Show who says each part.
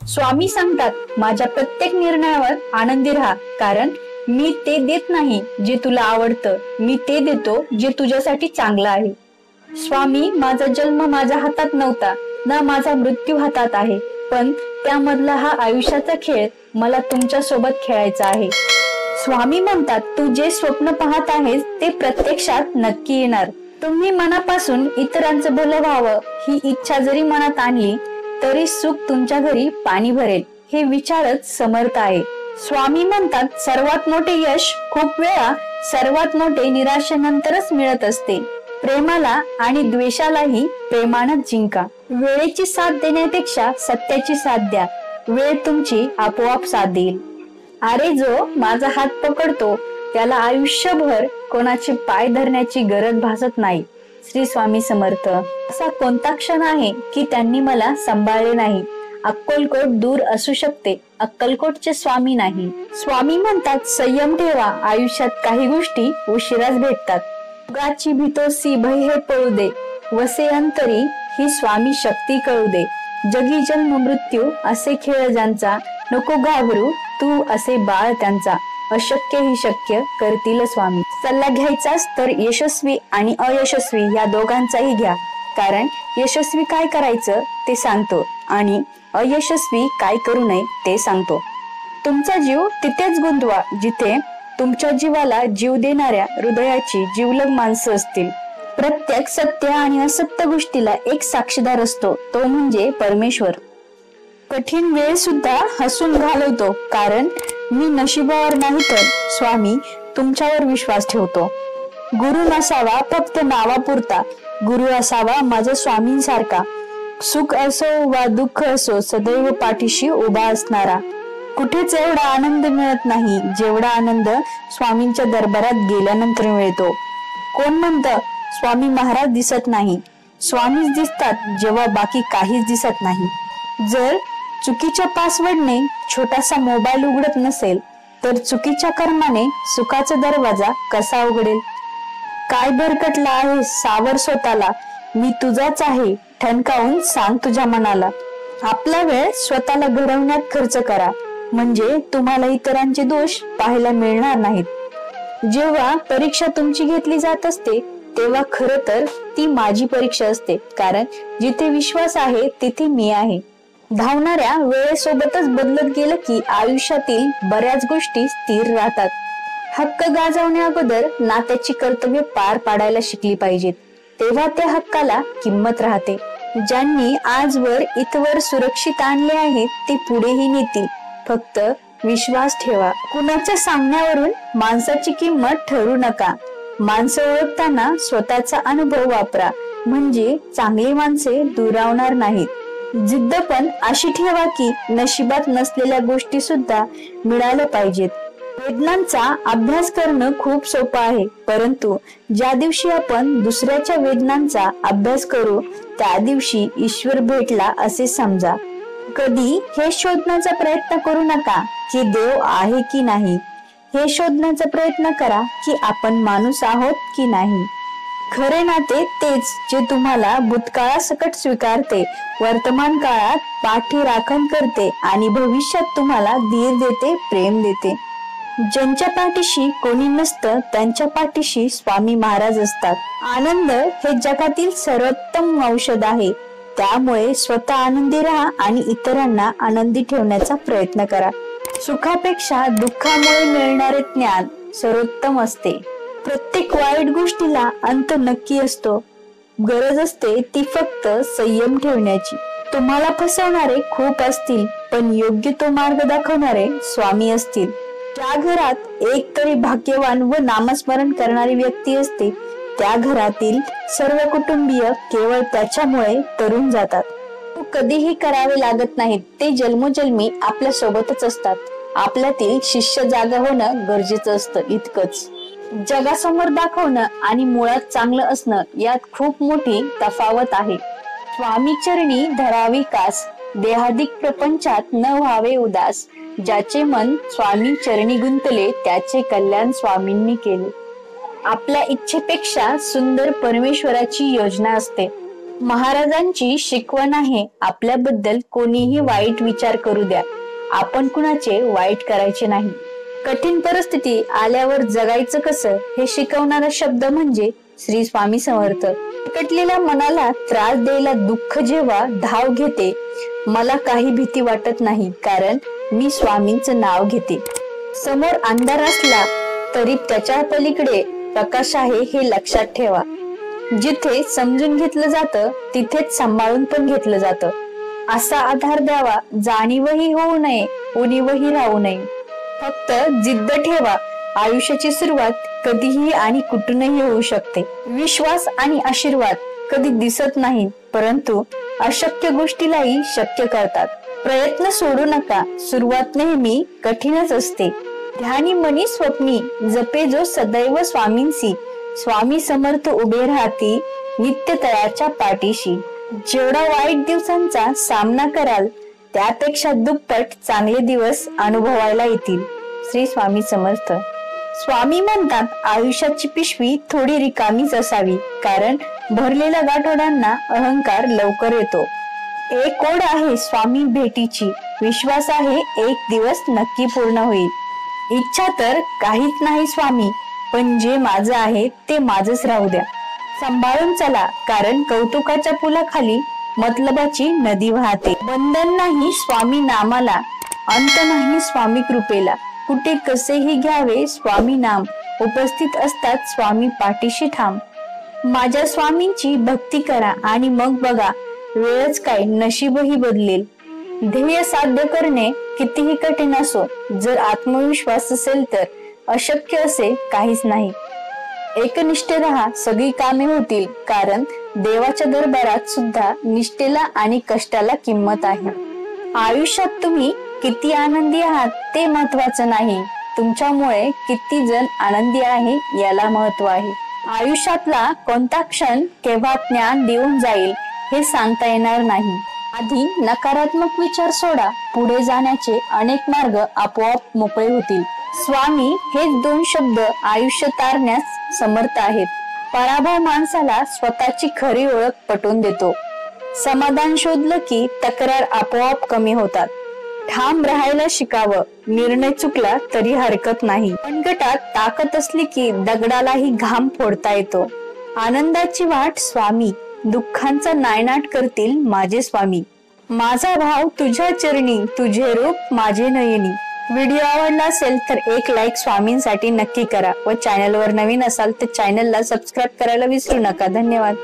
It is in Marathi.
Speaker 1: स्वामी सांगतात माझ्या प्रत्येक निर्णयावर आनंदी राहा, कारण मी ते देत नाही जे तुला आवडतं, मी ते देतो जे तुझ्यासाठी चांगलं आहे. स्वामी, माझा जन्म माझ्या हातात नव्हता ना माझा मृत्यू हातात आहे, पण त्यामधला हा आयुष्याचा खेळ मला तुमच्या सोबत खेळायचा आहे. स्वामी म्हणतात तू जे स्वप्न पाहत आहेस ते प्रत्यक्षात नक्की येणार. तुम्ही मनापासून इतरांचं भलं व्हावं ही इच्छा जरी मनात आणली तरी सुख तुमच्या घरी पाणी भरेल, हे विचारच समर्थ आहे. स्वामी म्हणतात सर्वात मोठे यश खूप वेळा सर्वात मोठे निराशेनंतरच मिळत असते. प्रेमाला आणि द्वेषालाही प्रेमानं जिंका. वेळेची साथ देण्यापेक्षा सत्याची साथ द्या, वेळ तुमची आपोआप साथ देईल. अरे जो माझा हात पकडतो त्याला आयुष्यभर कोणाचे पाय धरण्याची गरज भासत नाही. श्री स्वामी समर्थ. असा कोणता क्षण आहे की त्यांनी मला सांभाळले नाही? अक्कलकोट दूर असू शकते, अक्कलकोटचे स्वामी नाही. स्वामी म्हणतात संयम ठेवा, आयुष्यात काही गोष्टी उशिराच भेटतात. उगाची भीतोसी भय हे पळू दे, वसे अंतरी ही स्वामी शक्ती कळू दे. जगी जन्म मृत्यू असे खेळ ज्यांचा, नको घाबरू तू असे बाळ त्यांचा. अशक्य ही शक्य करतील स्वामी. सल्ला घ्यायचाच तर यशस्वी आणि अयशस्वी या दोघांचाही घ्या, कारण यशस्वी काय करायचं ते सांगतो आणि अयशस्वी काय करू नये ते सांगतो. तुमचा जीव तिथेच गुंतवा जिथे तुमच्या जीवाला जीव देणाऱ्या हृदयाची जीवलग माणसं असतील. प्रत्येक सत्य आणि असत्य गोष्टीला एक साक्षीदार असतो, तो म्हणजे परमेश्वर. कठीण वेळ सुद्धा हसून घालवतो, कारण मी नशिबावर नाही तर स्वामी तुमच्यावर विश्वास ठेवतो. गुरु नसावा फक्त नावापुरता, गुरु असावा माझ्या स्वामींसारखा. सुख असो वा दुःख असो सदैव पाठीशी उभा असणारा. कुठेच एवढा आनंद मिळत नाही जेवढा आनंद स्वामींच्या दरबारात गेल्यानंतर मिळतो. कोण म्हणतं स्वामी महाराज दिसत नाही? स्वामीच दिसतात जेव्हा बाकी काहीच दिसत नाही. जर चुकीच्या पासवर्डने छोटासा मोबाईल उघडत नसेल तर चुकीच्या कर्माने सुखाचा दरवाजा कसा उघडेल? काय भरकटला आहे सावर स्वतःला, मी तुझाच आहे ठणकावून सांग तुझ्या मनाला. आपला वेळ स्वतःला घडवण्यात खर्च करा, म्हणजे तुम्हाला इतरांचे दोष पाहायला मिळणार नाहीत. जेव्हा परीक्षा तुमची घेतली जात असते तेव्हा खरं तर ती माझी परीक्षा असते, कारण जिथे विश्वास आहे तिथे मी आहे. धावणाऱ्या वेळेसोबतच बदलत गेलं की आयुष्यातील बऱ्याच गोष्टी स्थिर राहतात. हक्क गाजवण्या अगोदर नात्याची कर्तव्य पार पाडायला शिकली पाहिजेत, तेव्हा त्या हक्काला किंमत राहते. ज्यांनी आजवर इथवर सुरक्षित आणले आहेत ते पुढेही नेतील, फक्त विश्वास ठेवा. कुणाच्या सांगण्यावरून माणसाची किंमत ठरवू नका. माणसं ओळखताना स्वतःचा अनुभव वापरा, म्हणजे चांगली माणसे दुरावणार नाहीत. जिद्द पण अशी ठेवा की नशिबात नसलेल्या गोष्टी सुद्धा मिळाल्या पाहिजेत. वेदनांचा अभ्यास करणं खूप सोपं आहे, परंतु ज्या दिवशी आपण दुसऱ्याच्या वेदनांचा अभ्यास करू त्या दिवशी ईश्वर भेटला असे समजा. कधी हे शोधण्याचा प्रयत्न करू नका की देव आहे की नाही, हे शोधण्याचा प्रयत्न करा की आपण माणूस आहोत की नाही. खरे नाते तेच जे तुम्हाला भूतकाळासकट स्वीकारते, वर्तमान काळात पाठी राखण करते आणि भविष्यात तुम्हाला धीर देते, प्रेम देते. ज्यांच्या पाठीशी कोणी नसतं त्यांच्या पाठीशी स्वामी महाराज असतात. आनंद हे जगातील सर्वोत्तम औषध आहे, त्यामुळे स्वतः आनंदी राहा आणि इतरांना आनंदी ठेवण्याचा प्रयत्न करा. सुखापेक्षा दुःखामुळे मिळणारे ज्ञान सर्वोत्तम असते. प्रत्येक वाईट गोष्टीला अंत नक्की असतो, गरज असते ती फक्त संयम ठेवण्याची. तुम्हाला फसवणारे खूप असतील, पण योग्य तो मार्ग दाखवणारे स्वामी असतील. ज्या घरात एक तरी भाग्यवान व नामस्मरण करणारी व्यक्ती असते त्या घरातील सर्व कुटुंबीय केवळ त्याच्यामुळे तरुण जातात. कधीही करावे लागत नाहीत, ते जन्मोजन्मी आपल्या सोबतच असतात. आपल्यातील शिष्य जागा होणं गरजेचं असतं, इतकंच. जगासमोर दाखवणं आणि मुळात चांगलं असणं यात खूप मोठी तफावत आहे. स्वामी चरणी धरावी कास, देहादिक प्रपंचात न व्हावे उदास. ज्याचे मन स्वामी चरणी गुंतले त्याचे कल्याण स्वामींनी केले. आपल्या इच्छेपेक्षा सुंदर परमेश्वराची योजना असते. महाराजांची शिकवण आहे, आपल्याबद्दल कोणीही वाईट विचार करू द्या, आपण कुणाचे वाईट करायचे नाही. कठीण परिस्थिती आल्यावर जगायचं कसं हे शिकवणारा शब्द म्हणजे श्री स्वामी समर्थ. कटलेल्या मनाला त्रास द्यायला दुःख जेव्हा धाव घेते, मला काही भीती वाटत नाही, कारण मी स्वामींचं नाव घेते. समोर अंधार असला तरी त्याच्या पलीकडे प्रकाश आहे हे लक्षात ठेवा. जिथे समजून घेतलं जातं तिथेच सांभाळून पण घेतलं जातं. असा आधार द्यावा, जाणीवही होऊ नये, उणीवही राहू नये. फक्त जिद्द ठेवा. आयुष्याची सुरुवात कधीही आणि कुठूनही होऊ शकते. विश्वास आणि आशीर्वाद कधी दिसत नाही, परंतु अशक्य गोष्टीलाही शक्य करतात. प्रयत्न सोडू नका, सुरुवात नेहमी कठीणच असते. ध्यानी मनी स्वप्नी जपे जो सदैव स्वामींसी, स्वामी समर्थ उभे राहती नित्य तळाच्या पाठीशी. जेवढा वाईट दिवसांचा सामना कराल त्यापेक्षा दुप्पट चांगले दिवस अनुभवायला येतील. श्री स्वामी समर्थ. स्वामी म्हणतात, आयुष्याची पिशवी थोडी रिकामीच असावी, कारण भरलेल्या गाठोड्यांना अहंकार लवकर येतो. एक ओढ आहे स्वामी भेटीची, विश्वास आहे एक दिवस नक्की पूर्ण होईल. इच्छा तर काहीच नाही स्वामी, पण जे माझं आहे ते माझंच राहू द्या. सांभाळून चला, कारण कौतुकाच्या पुलाखाली मतलबाची नदी वाहते. बंधन नाही स्वामी नामाला, अंत नाही स्वामी कृपेला. कुठे कसेही घ्यावे स्वामी नाम, उपस्थित असतात स्वामी पाठीशी ठाम. माझ्या स्वामींची भक्ती करा आणि मग बघा, वेळच काय नशीबही बदलेल. ध्येय साध्य करणे कितीही कठीण असो, जर आत्मविश्वास असेल तर अशक्य असे काहीच नाही. एकनिष्ठ राहा, सगळी कामे होतील, कारण देवाच्या दरबारात सुद्धा निष्ठेला आणि कष्टाला किंमत आहे. आयुष्यात तुम्ही किती आनंदी आहात ते महत्वाचं नाही, तुमच्यामुळे किती जण आनंदी आहे याला महत्व आहे. आयुष्यातला कोणता क्षण केव्हा ज्ञान देऊन जाईल हे सांगता येणार नाही. आधी नकारात्मक विचार सोडा, पुढे जाण्याचे अनेक मार्ग आपोआप मोकळे होतील. स्वामी हेच दोन शब्द आयुष्य तारण्यास समर्थ आहेत. पराभव माणसाला स्वतःची खरी ओळख पटवून देतो. समाधान शोधलं की तक्रार आपोआप कमी होतात. ठाम राहायला शिकावं, निर्णय चुकला तरी हरकत नाही. संकटात ताकद असली की दगडालाही घाम फोडता येतो. आनंदाची वाट स्वामी, दुःखांचा नायनाट करतील माझे स्वामी. माझा भाव तुझ्या चरणी, तुझे रूप माझे नयनी. व्हिडिओ आवडला असेल तर एक लाईक स्वामींसाठी नक्की करा व चॅनलवर नवीन असाल तर चॅनलला सबस्क्राईब करायला विसरू नका. धन्यवाद.